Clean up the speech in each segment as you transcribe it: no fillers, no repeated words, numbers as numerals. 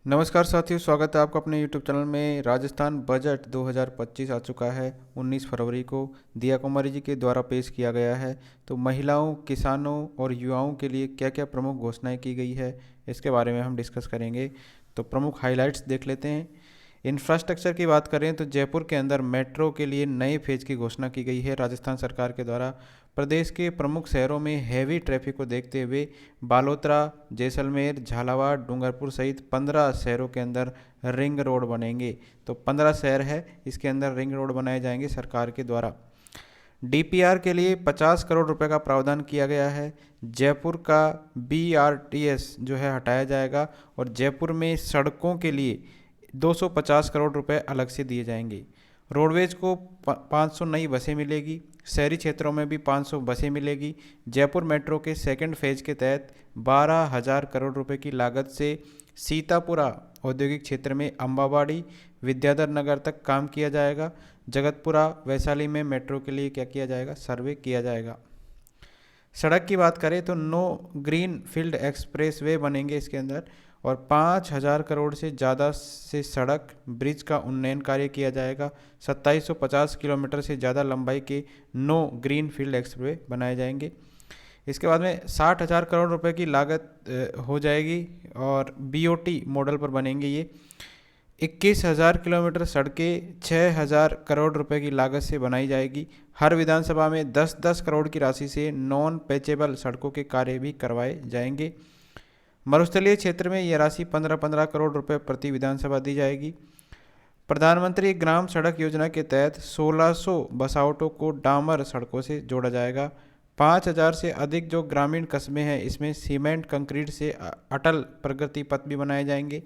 नमस्कार साथियों, स्वागत है आपका अपने YouTube चैनल में। राजस्थान बजट 2025 आ चुका है। 19 फरवरी को दिया कुमारी जी के द्वारा पेश किया गया है। तो महिलाओं, किसानों और युवाओं के लिए क्या क्या प्रमुख घोषणाएं की गई है, इसके बारे में हम डिस्कस करेंगे। तो प्रमुख हाइलाइट्स देख लेते हैं। इंफ्रास्ट्रक्चर की बात करें तो जयपुर के अंदर मेट्रो के लिए नए फेज की घोषणा की गई है राजस्थान सरकार के द्वारा। प्रदेश के प्रमुख शहरों में हैवी ट्रैफिक को देखते हुए बालोतरा, जैसलमेर, झालावाड़, डूंगरपुर सहित 15 शहरों के अंदर रिंग रोड बनेंगे। तो 15 शहर है, इसके अंदर रिंग रोड बनाए जाएंगे सरकार के द्वारा। डीपीआर के लिए 50 करोड़ रुपए का प्रावधान किया गया है। जयपुर का बीआरटीएस जो है हटाया जाएगा और जयपुर में सड़कों के लिए 250 करोड़ रुपए अलग से दिए जाएंगे। रोडवेज को 500 नई बसें मिलेगी। शहरी क्षेत्रों में भी 500 बसें मिलेगी। जयपुर मेट्रो के सेकंड फेज के तहत 12,000 करोड़ रुपए की लागत से सीतापुरा औद्योगिक क्षेत्र में अम्बावाड़ी, विद्याधर नगर तक काम किया जाएगा। जगतपुरा, वैशाली में मेट्रो के लिए क्या किया जाएगा, सर्वे किया जाएगा। सड़क की बात करें तो 9 ग्रीन फील्ड एक्सप्रेस वे बनेंगे इसके अंदर, और 5,000 करोड़ से ज़्यादा से सड़क ब्रिज का उन्नयन कार्य किया जाएगा। 2750 किलोमीटर से ज़्यादा लंबाई के 9 ग्रीन फील्ड एक्सप्रेस बनाए जाएंगे। इसके बाद में 60,000 करोड़ रुपए की लागत हो जाएगी और बीओटी मॉडल पर बनेंगे ये। 21,000 किलोमीटर सड़कें 6,000 करोड़ रुपए की लागत से बनाई जाएगी। हर विधानसभा में 10-10 करोड़ की राशि से नॉन पैचेबल सड़कों के कार्य भी करवाए जाएंगे। मरुस्थलीय क्षेत्र में यह राशि 15-15 करोड़ रुपए प्रति विधानसभा दी जाएगी। प्रधानमंत्री ग्राम सड़क योजना के तहत 1600 बसावटों को डामर सड़कों से जोड़ा जाएगा। 5,000 से अधिक जो ग्रामीण कस्बे हैं इसमें सीमेंट कंक्रीट से अटल प्रगति पथ भी बनाए जाएंगे।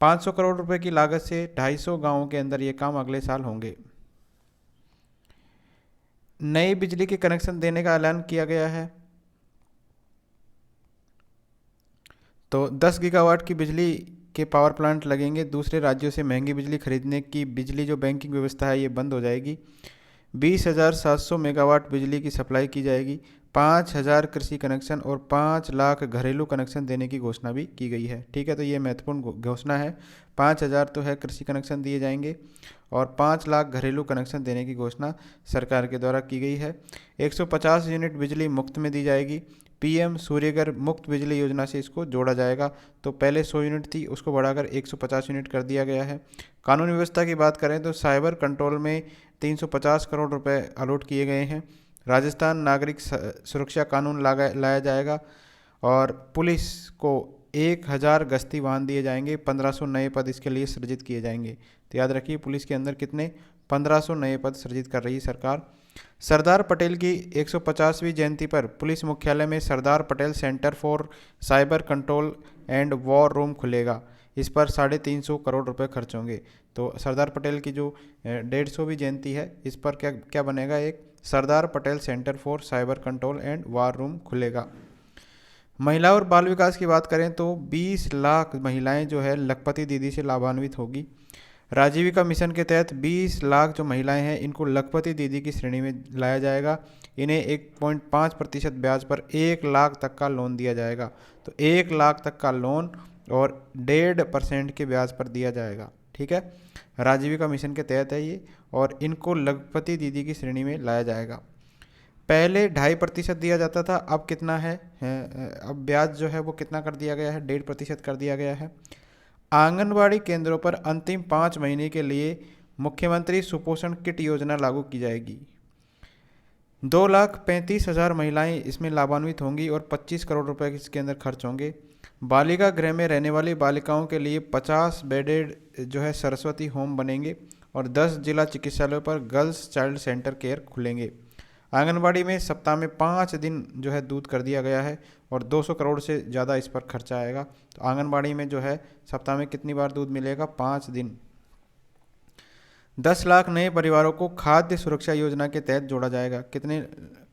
500 करोड़ रुपए की लागत से 250 गांवों के अंदर ये काम अगले साल होंगे। नए बिजली के कनेक्शन देने का ऐलान किया गया है। तो 10 गीगावाट की बिजली के पावर प्लांट लगेंगे। दूसरे राज्यों से महंगी बिजली खरीदने की बिजली जो बैंकिंग व्यवस्था है ये बंद हो जाएगी। 20,700 मेगावाट बिजली की सप्लाई की जाएगी। 5,000 कृषि कनेक्शन और 5 लाख घरेलू कनेक्शन देने की घोषणा भी की गई है। ठीक है, तो ये महत्वपूर्ण घोषणा है। 5,000 तो है कृषि कनेक्शन दिए जाएंगे और 5 लाख घरेलू कनेक्शन देने की घोषणा सरकार के द्वारा की गई है। 150 यूनिट बिजली मुफ्त में दी जाएगी। पीएम सूर्यघर मुफ्त बिजली योजना से इसको जोड़ा जाएगा। तो पहले 100 यूनिट थी, उसको बढ़ाकर 150 यूनिट कर दिया गया है। कानून व्यवस्था की बात करें तो साइबर कंट्रोल में 350 करोड़ रुपए अलॉट किए गए हैं। राजस्थान नागरिक सुरक्षा कानून लाया जाएगा और पुलिस को 1,000 गश्ती वाहन दिए जाएंगे। 1500 नए पद इसके लिए सृजित किए जाएंगे। तो याद रखिए, पुलिस के अंदर कितने 1500 नए पद सृजित कर रही है सरकार। सरदार पटेल की 150वीं जयंती पर पुलिस मुख्यालय में Sardar Patel centre for cyber control and war room खुलेगा। इस पर 350 करोड़ रुपए खर्च होंगे। तो सरदार पटेल की जो 150वीं जयंती है इस पर क्या क्या बनेगा, एक Sardar Patel centre for cyber control and war room खुलेगा। महिला और बाल विकास की बात करें तो 20 लाख महिलाएं जो है लखपति दीदी से लाभान्वित होगी। राजीविका मिशन के तहत 20 लाख जो महिलाएं हैं इनको लखपति दीदी की श्रेणी में लाया जाएगा। इन्हें 1.5% ब्याज पर 1 लाख तक का लोन दिया जाएगा। तो 1 लाख तक का लोन और 1.5% के ब्याज पर दिया जाएगा। ठीक है, राजीविका मिशन के तहत है ये, और इनको लखपति दीदी की श्रेणी में लाया जाएगा। पहले 2.5% दिया जाता था, अब कितना है, अब ब्याज जो है वो कितना कर दिया गया है, 1.5% कर दिया गया है। आंगनबाड़ी केंद्रों पर अंतिम 5 महीने के लिए मुख्यमंत्री सुपोषण किट योजना लागू की जाएगी। 2,35,000 महिलाएं इसमें लाभान्वित होंगी और 25 करोड़ रुपए इसके अंदर खर्च होंगे। बालिका गृह में रहने वाली बालिकाओं के लिए 50 बेडेड जो है सरस्वती होम बनेंगे और 10 जिला चिकित्सालयों पर गर्ल्स चाइल्ड सेंटर केयर खुलेंगे। आंगनबाड़ी में सप्ताह में 5 दिन जो है दूध कर दिया गया है और 200 करोड़ से ज़्यादा इस पर खर्चा आएगा। तो आंगनबाड़ी में जो है सप्ताह में कितनी बार दूध मिलेगा, 5 दिन। 10 लाख नए परिवारों को खाद्य सुरक्षा योजना के तहत जोड़ा जाएगा। कितने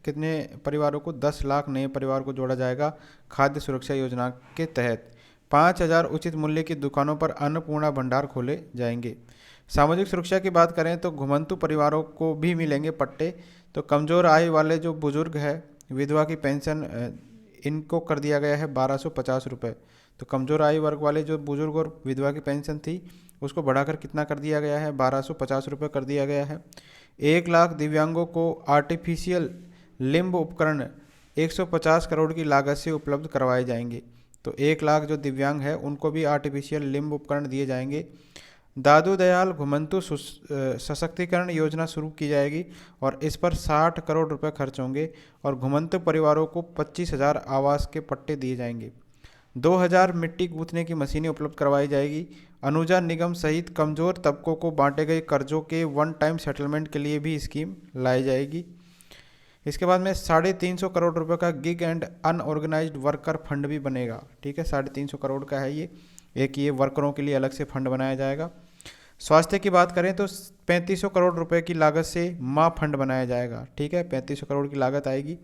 कितने परिवारों को, 10 लाख नए परिवार को जोड़ा जाएगा खाद्य सुरक्षा योजना के तहत। 5,000 उचित मूल्य की दुकानों पर अन्नपूर्णा भंडार खोले जाएंगे। सामाजिक सुरक्षा की बात करें तो घुमंतु परिवारों को भी मिलेंगे पट्टे। तो कमज़ोर आय वाले जो बुजुर्ग है, विधवा की पेंशन, इनको कर दिया गया है 1,250 रुपये। तो कमज़ोर आयु वर्ग वाले जो बुजुर्ग और विधवा की पेंशन थी उसको बढ़ाकर कितना कर दिया गया है, 1250 रुपये कर दिया गया है। 1 लाख दिव्यांगों को आर्टिफिशियल लिम्ब उपकरण 150 करोड़ की लागत से उपलब्ध करवाए जाएंगे। तो 1 लाख जो दिव्यांग है उनको भी आर्टिफिशियल लिम्ब उपकरण दिए जाएंगे। दादू दयाल घुमंतु सशक्तिकरण योजना शुरू की जाएगी और इस पर 60 करोड़ रुपए खर्च होंगे और घुमंतु परिवारों को 25,000 आवास के पट्टे दिए जाएंगे। 2000 मिट्टी गूंथने की मशीनें उपलब्ध करवाई जाएगी। अनुजा निगम सहित कमजोर तबकों को बांटे गए कर्जों के वन टाइम सेटलमेंट के लिए भी स्कीम लाई जाएगी। इसके बाद में 350 करोड़ रुपए का gig and unorganised worker fund भी बनेगा। ठीक है, 350 करोड़ का है ये। एक ये वर्करों के लिए अलग से फंड बनाया जाएगा। स्वास्थ्य की बात करें तो 3500 करोड़ रुपए की लागत से माँ फंड बनाया जाएगा। ठीक है, 3500 करोड़ की लागत आएगी।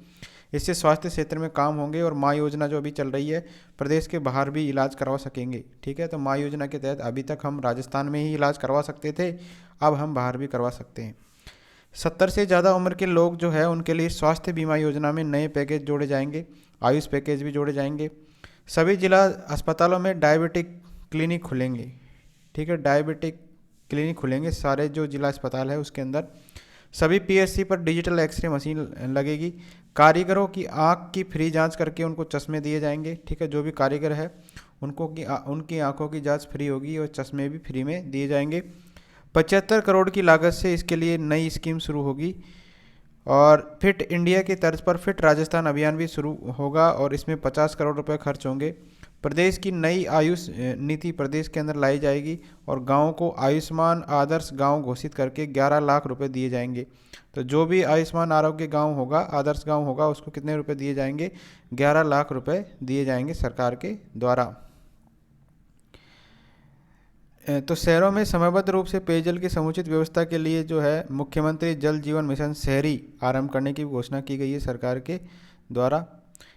इससे स्वास्थ्य क्षेत्र में काम होंगे और माँ योजना जो अभी चल रही है प्रदेश के बाहर भी इलाज करवा सकेंगे। ठीक है, तो माँ योजना के तहत अभी तक हम राजस्थान में ही इलाज करवा सकते थे, अब हम बाहर भी करवा सकते हैं। 70 से ज़्यादा उम्र के लोग जो है उनके लिए स्वास्थ्य बीमा योजना में नए पैकेज जोड़े जाएंगे, आयुष पैकेज भी जोड़े जाएंगे। सभी जिला अस्पतालों में डायबिटिक क्लिनिक खुलेंगे। ठीक है, डायबिटिक क्लिनिक खुलेंगे सारे जो जिला अस्पताल है उसके अंदर। सभी पीएससी पर डिजिटल एक्सरे मशीन लगेगी। कारीगरों की आँख की फ्री जांच करके उनको चश्मे दिए जाएंगे। ठीक है, जो भी कारीगर है उनकी आँखों की जांच फ्री होगी और चश्मे भी फ्री में दिए जाएंगे। 75 करोड़ की लागत से इसके लिए नई स्कीम शुरू होगी और फिट इंडिया की तर्ज पर फिट राजस्थान अभियान भी शुरू होगा और इसमें 50 करोड़ रुपए खर्च होंगे। प्रदेश की नई आयुष नीति प्रदेश के अंदर लाई जाएगी और गाँव को आयुष्मान आदर्श गांव घोषित करके 11 लाख रुपए दिए जाएंगे। तो जो भी आयुष्मान आरोग्य गांव होगा, आदर्श गांव होगा, उसको कितने रुपए दिए जाएंगे, 11 लाख रुपए दिए जाएंगे सरकार के द्वारा। तो शहरों में समयबद्ध रूप से पेयजल की समुचित व्यवस्था के लिए जो है मुख्यमंत्री जल जीवन मिशन शहरी आरंभ करने की घोषणा की गई है सरकार के द्वारा।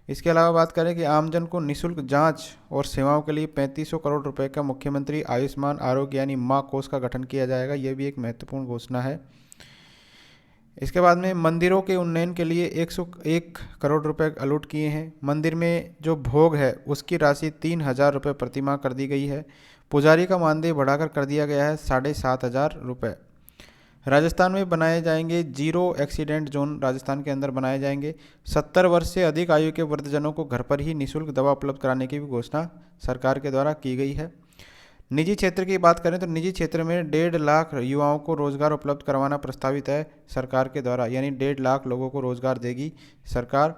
इसके अलावा बात करें कि आमजन को निःशुल्क जांच और सेवाओं के लिए 3500 करोड़ रुपए का मुख्यमंत्री आयुष्मान आरोग्य यानी माँ कोष का गठन किया जाएगा। यह भी एक महत्वपूर्ण घोषणा है। इसके बाद में मंदिरों के उन्नयन के लिए 101 करोड़ रुपए अलॉट किए हैं। मंदिर में जो भोग है उसकी राशि 3000 रुपये प्रतिमाह कर दी गई है। पुजारी का मानदेय बढ़ाकर कर दिया गया है 7500 रुपये। राजस्थान में बनाए जाएंगे जीरो एक्सीडेंट जोन, राजस्थान के अंदर बनाए जाएंगे। 70 वर्ष से अधिक आयु के वृद्धजनों को घर पर ही निःशुल्क दवा उपलब्ध कराने की भी घोषणा सरकार के द्वारा की गई है। निजी क्षेत्र की बात करें तो निजी क्षेत्र में 1.5 लाख युवाओं को रोजगार उपलब्ध करवाना प्रस्तावित है सरकार के द्वारा, यानी 1.5 लाख लोगों को रोजगार देगी सरकार।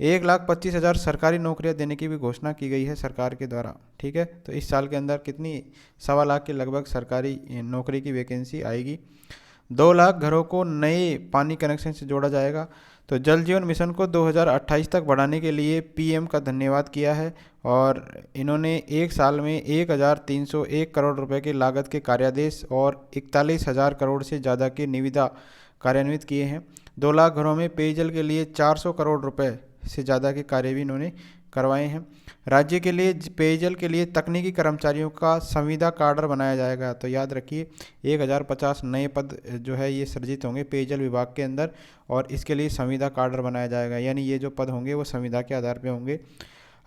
1,25,000 सरकारी नौकरियां देने की भी घोषणा की गई है सरकार के द्वारा। ठीक है, तो इस साल के अंदर कितनी 1.25 लाख के लगभग सरकारी नौकरी की वैकेंसी आएगी। 2 लाख घरों को नए पानी कनेक्शन से जोड़ा जाएगा। तो जल जीवन मिशन को 2028 तक बढ़ाने के लिए पीएम का धन्यवाद किया है और इन्होंने एक साल में 1301 करोड़ रुपए की लागत के कार्यादेश और 41,000 करोड़ से ज़्यादा की निविदा कार्यान्वित किए हैं। 2 लाख घरों में पेयजल के लिए 400 करोड़ रुपए से ज़्यादा के कार्य भी इन्होंने करवाए हैं। राज्य के लिए पेयजल के लिए तकनीकी कर्मचारियों का संविदा काडर बनाया जाएगा। तो याद रखिए 1050 नए पद जो है ये सृजित होंगे पेयजल विभाग के अंदर और इसके लिए संविदा काडर बनाया जाएगा, यानी ये जो पद होंगे वो संविदा के आधार पर होंगे।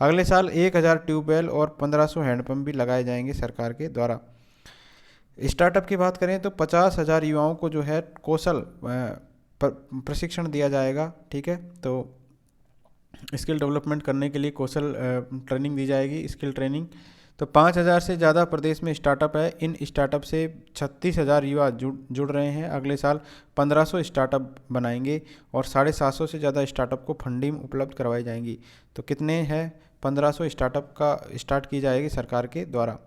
अगले साल 1000 ट्यूबवेल और 1500 हैंडपम्प भी लगाए जाएंगे सरकार के द्वारा। स्टार्टअप की बात करें तो 50,000 युवाओं को जो है कौशल प्रशिक्षण दिया जाएगा। ठीक है, तो स्किल डेवलपमेंट करने के लिए कौशल ट्रेनिंग दी जाएगी, स्किल ट्रेनिंग। तो 5,000 से ज़्यादा प्रदेश में स्टार्टअप है। इन स्टार्टअप से 36,000 युवा जुड़ रहे हैं। अगले साल 1500 स्टार्टअप बनाएंगे और 750 से ज़्यादा स्टार्टअप को फंडिंग उपलब्ध करवाई जाएंगी। तो कितने हैं, 1500 स्टार्टअप का स्टार्ट की जाएगी सरकार के द्वारा।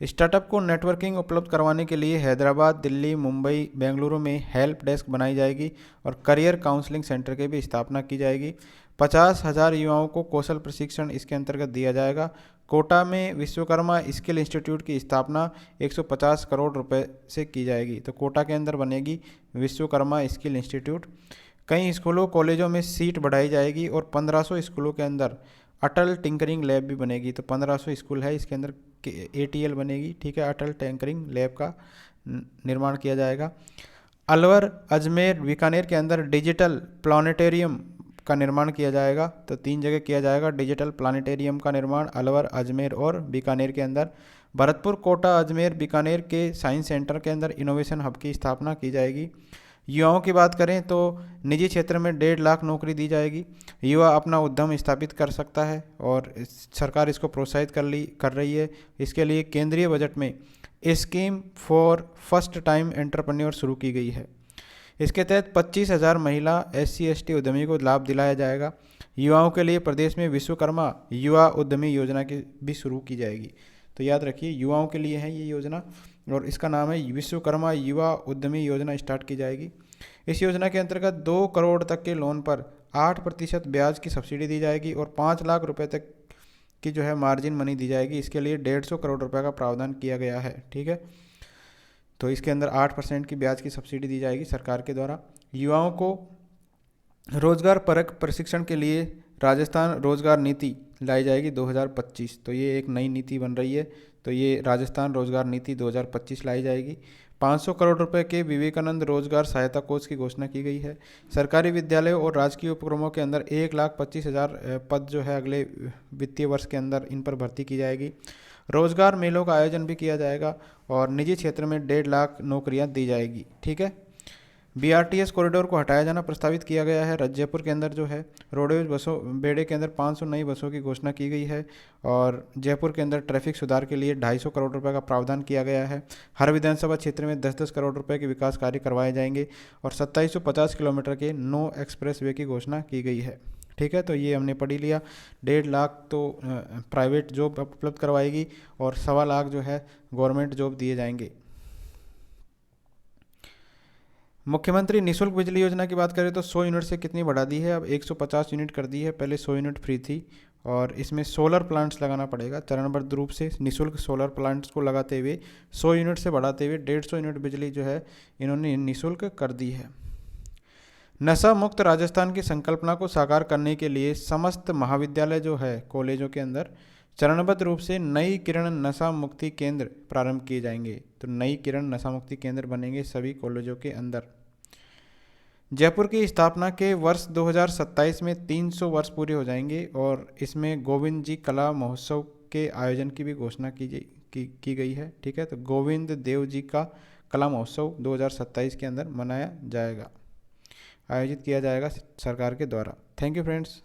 स्टार्टअप को नेटवर्किंग उपलब्ध करवाने के लिए हैदराबाद, दिल्ली, मुंबई, बेंगलुरु में हेल्प डेस्क बनाई जाएगी और करियर काउंसलिंग सेंटर की भी स्थापना की जाएगी। 50,000 युवाओं को कौशल प्रशिक्षण इसके अंतर्गत दिया जाएगा। कोटा में विश्वकर्मा स्किल इंस्टीट्यूट की स्थापना 150 करोड़ रुपए से की जाएगी। तो कोटा के अंदर बनेगी विश्वकर्मा स्किल इंस्टीट्यूट। कई स्कूलों कॉलेजों में सीट बढ़ाई जाएगी और 1500 स्कूलों के अंदर अटल टिंकरिंग लैब भी बनेगी। तो 1500 स्कूल है, इसके अंदर ATL बनेगी। ठीक है, अटल टिंकरिंग लैब का निर्माण किया जाएगा। अलवर, अजमेर, बीकानेर के अंदर डिजिटल प्लानिटेरियम का निर्माण किया जाएगा। तो 3 जगह किया जाएगा। डिजिटल प्लानिटेरियम का निर्माण अलवर, अजमेर और बीकानेर के अंदर। भरतपुर, कोटा, अजमेर, बीकानेर के साइंस सेंटर के अंदर इनोवेशन हब की स्थापना की जाएगी। युवाओं की बात करें तो निजी क्षेत्र में 1.5 लाख नौकरी दी जाएगी। युवा अपना उद्यम स्थापित कर सकता है और सरकार इसको प्रोत्साहित कर रही है। इसके लिए केंद्रीय बजट में scheme for first time entrepreneur शुरू की गई है। इसके तहत 25,000 महिला SC/ST उद्यमी को लाभ दिलाया जाएगा। युवाओं के लिए प्रदेश में विश्वकर्मा युवा उद्यमी योजना की भी शुरू की जाएगी। तो याद रखिए, युवाओं के लिए है ये योजना और इसका नाम है विश्वकर्मा युवा उद्यमी योजना स्टार्ट की जाएगी। इस योजना के अंतर्गत 2 करोड़ तक के लोन पर 8% ब्याज की सब्सिडी दी जाएगी और 5 लाख रुपए तक की जो है मार्जिन मनी दी जाएगी। इसके लिए 150 करोड़ रुपए का प्रावधान किया गया है। ठीक है, तो इसके अंदर 8% की ब्याज की सब्सिडी दी जाएगी सरकार के द्वारा। युवाओं को रोजगार परक प्रशिक्षण के लिए राजस्थान रोजगार नीति लाई जाएगी 2025। तो ये एक नई नीति बन रही है। तो ये राजस्थान रोजगार नीति 2025 लाई जाएगी। 500 करोड़ रुपए के विवेकानंद रोजगार सहायता कोष की घोषणा की गई है। सरकारी विद्यालयों और राजकीय उपक्रमों के अंदर 1,25,000 पद जो है अगले वित्तीय वर्ष के अंदर इन पर भर्ती की जाएगी। रोजगार मेलों का आयोजन भी किया जाएगा और निजी क्षेत्र में 1.5 लाख नौकरियां दी जाएगी। ठीक है, BRTS कॉरिडोर को हटाया जाना प्रस्तावित किया गया है। जयपुर के अंदर जो है रोडवेज बसों बेड़े के अंदर 500 नई बसों की घोषणा की गई है और जयपुर के अंदर ट्रैफिक सुधार के लिए 250 करोड़ रुपए का प्रावधान किया गया है। हर विधानसभा क्षेत्र में 10-10 करोड़ रुपए के विकास कार्य करवाए जाएंगे और 2750 किलोमीटर के नो एक्सप्रेस वे की घोषणा की गई है। ठीक है, तो ये हमने पढ़ी लिया। 1.5 लाख तो प्राइवेट जॉब उपलब्ध करवाएगी और 1.25 लाख जो है गवर्नमेंट जॉब दिए जाएंगे। मुख्यमंत्री निःशुल्क बिजली योजना की बात करें तो 100 यूनिट से कितनी बढ़ा दी है, अब 150 यूनिट कर दी है। पहले 100 यूनिट फ्री थी और इसमें सोलर प्लांट्स लगाना पड़ेगा। चरणबद्ध रूप से निःशुल्क सोलर प्लांट्स को लगाते हुए 100 यूनिट से बढ़ाते हुए 150 यूनिट बिजली जो है इन्होंने निःशुल्क कर दी है। नशा मुक्त राजस्थान की संकल्पना को साकार करने के लिए समस्त महाविद्यालय जो है कॉलेजों के अंदर चरणबद्ध रूप से नई किरण नशा मुक्ति केंद्र प्रारंभ किए जाएंगे। तो नई किरण नशा मुक्ति केंद्र बनेंगे सभी कॉलेजों के अंदर। जयपुर की स्थापना के वर्ष 2027 में 300 वर्ष पूरे हो जाएंगे और इसमें गोविंद जी कला महोत्सव के आयोजन की भी घोषणा की गई है। ठीक है, तो गोविंद देव जी का कला महोत्सव 2027 के अंदर मनाया जाएगा, आयोजित किया जाएगा सरकार के द्वारा। Thank you friends.